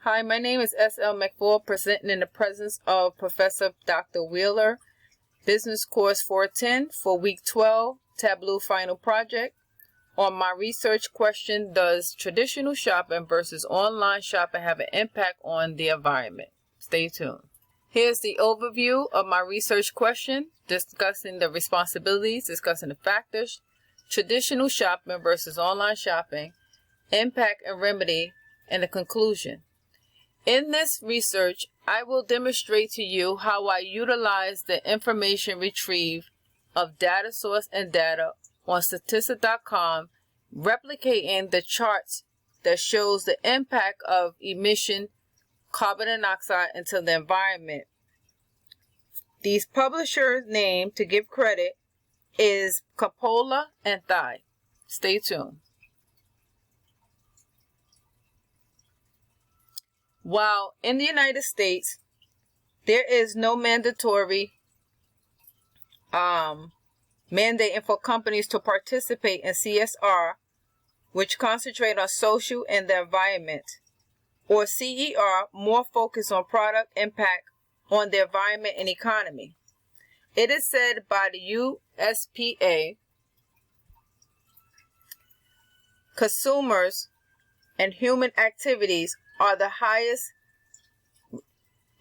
Hi, my name is S.L. McFall, presenting in the presence of Professor Dr. Wheeler, Business Course 410 for Week 12, Tableau Final Project. On my research question, does traditional shopping versus online shopping have an impact on the environment? Stay tuned. Here's the overview of my research question, discussing the responsibilities, discussing the factors, traditional shopping versus online shopping, impact and remedy, and the conclusion. In this research, I will demonstrate to you how I utilize the information retrieved of data source and data on statistics.com, replicating the charts that shows the impact of emission carbon dioxide into the environment. These publishers' name, to give credit, is Coppola and D. Stay tuned. While in the United States, there is no mandatory mandating for companies to participate in CSR, which concentrate on social and the environment, or CER, more focused on product impact on the environment and economy. It is said by the USPA, consumers and human activities are the highest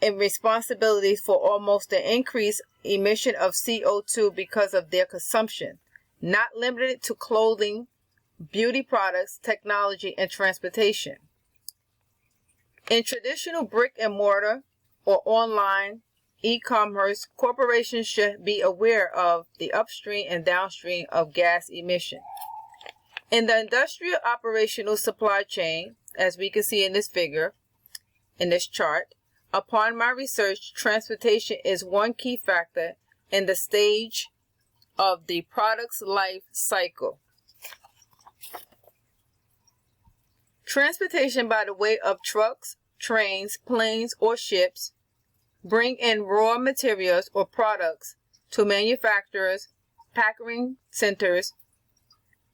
in responsibility for almost the increased emission of CO2 because of their consumption, not limited to clothing, beauty products, technology, and transportation. In traditional brick and mortar or online e-commerce, corporations should be aware of the upstream and downstream of gas emission. In the industrial operational supply chain, as we can see in this figure, in this chart, upon my research, transportation is one key factor in the stage of the product's life cycle. Transportation by the way of trucks, trains, planes, or ships bring in raw materials or products to manufacturers, packaging centers,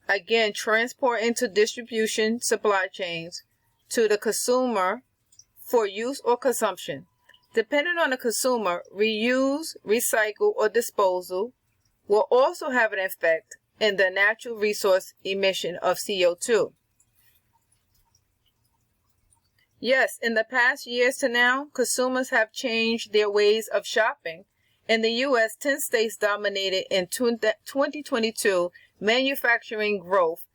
again, transport into distribution supply chains to the consumer for use or consumption. Depending on the consumer, reuse, recycle, or disposal will also have an effect in the natural resource emission of CO2. Yes, in the past years to now, consumers have changed their ways of shopping. In the U.S., 10 states dominated in 2022 manufacturing growth,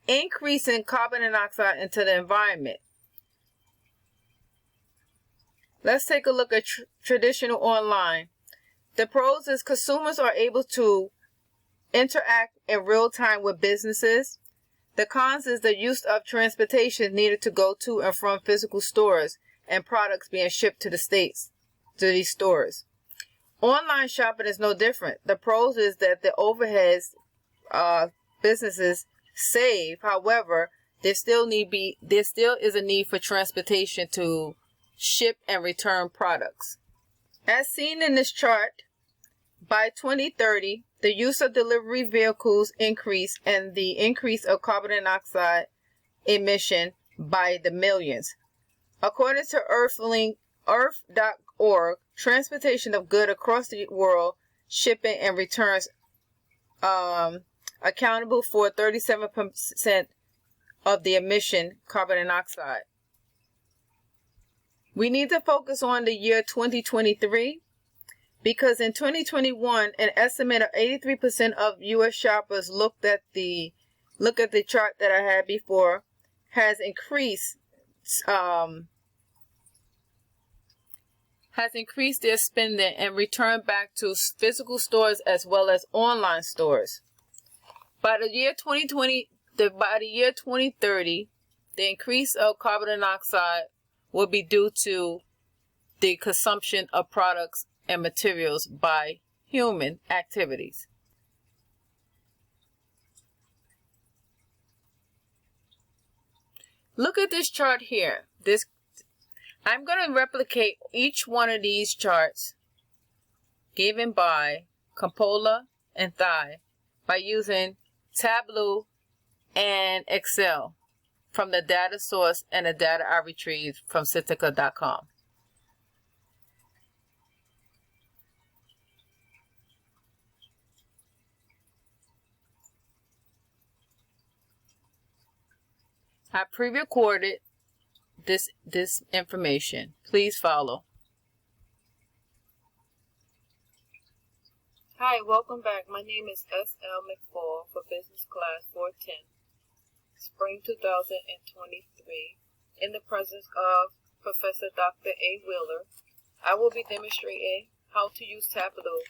increasing carbon dioxide into the environment. Let's take a look at traditional online. The pros is consumers are able to interact in real time with businesses. The cons is the use of transportation needed to go to and from physical stores and products being shipped to these stores. Online shopping is no different. The pros is that the overheads businesses save. However, there still is a need for transportation to ship and return products. As seen in this chart, by 2030, the use of delivery vehicles increase and the increase of carbon dioxide emission by the millions. According to earth.org, transportation of goods across the world, shipping and returns accountable for 37% of the emission carbon dioxide. We need to focus on the year 2023 because in 2021, an estimate of 83% of U.S. shoppers look at the chart that I had before, has increased their spending and returned back to physical stores as well as online stores. By the year 2030, the increase of carbon dioxide will be due to the consumption of products and materials by human activities. Look at this chart here. I'm going to replicate each one of these charts given by Coppola and D by using Tableau and Excel. from the data source and the data I retrieved from Citica.com. I pre-recorded this information. Please follow. Hi, welcome back. My name is S.L. McFall for Business Class 410, Spring 2023. In the presence of Professor Dr. A. Wheeler, I will be demonstrating how to use Tableau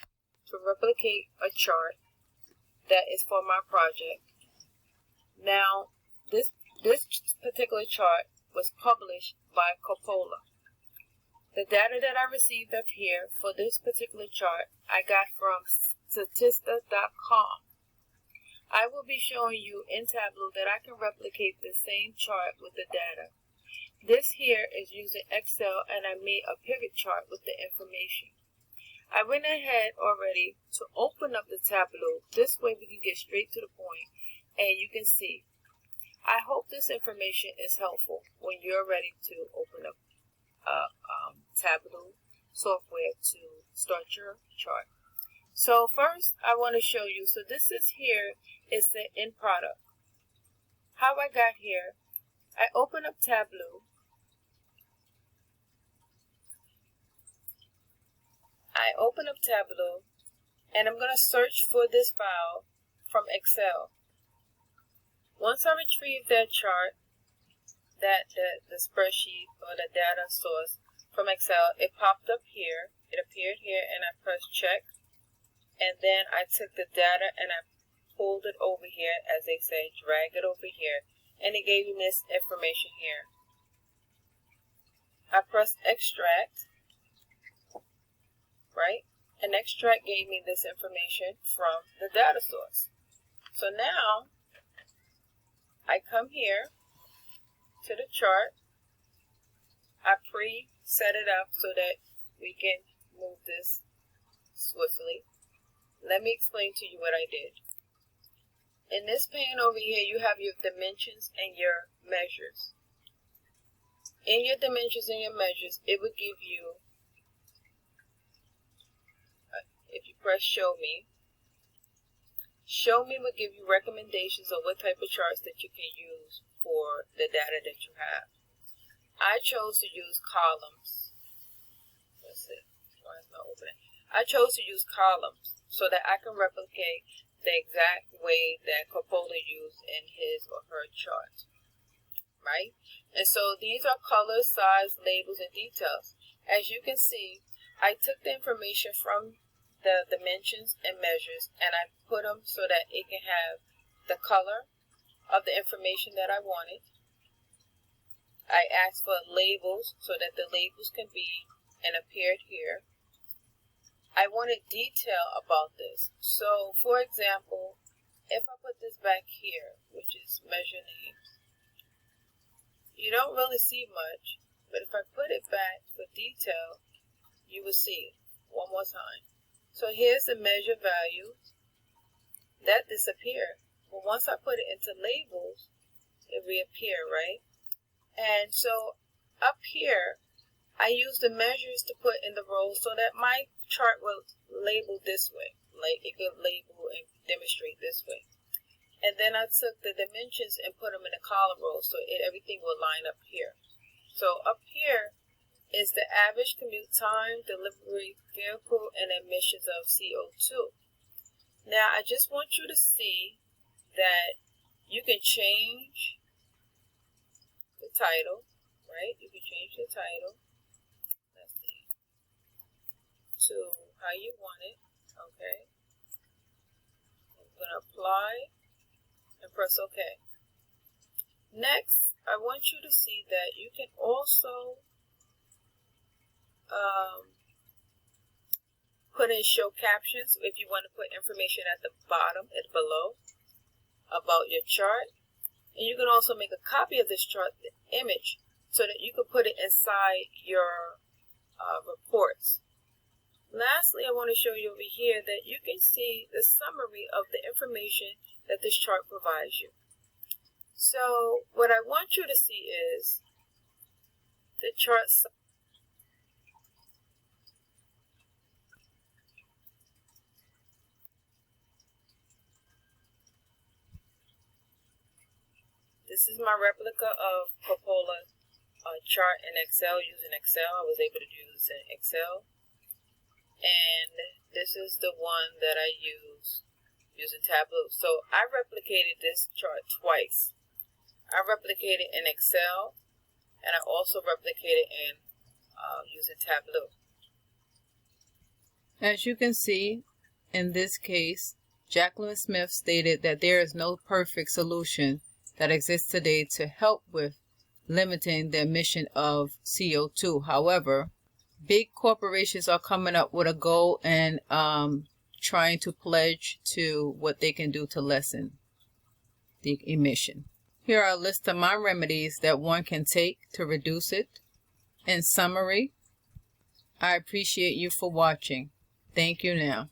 to replicate a chart that is for my project. Now, this particular chart was published by Coppola. The data that I received up here for this particular chart, I got from Statista.com. I will be showing you in Tableau that I can replicate the same chart with the data. This here is using Excel, and I made a pivot chart with the information. I went ahead already to open up the Tableau. This way we can get straight to the point and you can see. I hope this information is helpful when you're ready to open up Tableau software to start your chart. So first I want to show you, so this is here is the end product. How I got here, I open up Tableau. And I'm going to search for this file from Excel. Once I retrieve that chart, the spreadsheet or the data source from Excel, it popped up here, it appeared here, and I pressed check, and then I took the data and I pulled it over here, as they say, drag it over here, and it gave me this information here. I pressed extract, right, and extract gave me this information from the data source. So now I come here to the chart. I pre-set it up so that we can move this swiftly. Let me explain to you what I did. In this pane over here, you have your dimensions and your measures. In your dimensions and your measures, it would give you, if you press show me will give you recommendations of what type of charts that you can use for the data that you have. I chose to use columns. Let's see. Why is it not opening? I chose to use columns so that I can replicate the exact way that Coppola used in his or her chart. Right? And so these are colors, size, labels, and details. As you can see, I took the information from the dimensions and measures and I put them so that it can have the color of the information that I wanted. I asked for labels so that the labels can be and appeared here. I wanted detail about this. So for example, if I put this back here, which is measure names, you don't really see much, but if I put it back for detail, you will see one more time. So here's the measure values. That disappeared. But once I put it into labels, it reappeared, right? And so up here, I use the measures to put in the rows so that my chart will label this way. Like it could label and demonstrate this way. And then I took the dimensions and put them in a column row so everything will line up here. So up here is the average commute time, delivery vehicle, and emissions of CO2. Now, I just want you to see that you can change the title, right? You can change the title, let's see, to how you want it, okay? I'm going to apply and press OK. Next, I want you to see that you can also put in show captions if you want to put information at the bottom and below about your chart. And you can also make a copy of this chart, the image, so that you can put it inside your reports. Lastly, I want to show you over here that you can see the summary of the information that this chart provides you. So what I want you to see is the chart. This is my replica of Coppola chart in Excel using Excel. I was able to do this in Excel. And this is the one that I use using Tableau. So I replicated this chart twice. I replicated in Excel, and I also replicated in using Tableau. As you can see, in this case, Jacqueline Smith stated that there is no perfect solution that exists today to help with limiting the emission of CO2. However, big corporations are coming up with a goal and trying to pledge to what they can do to lessen the emission. Here are a list of my remedies that one can take to reduce it. In summary, I appreciate you for watching. Thank you now.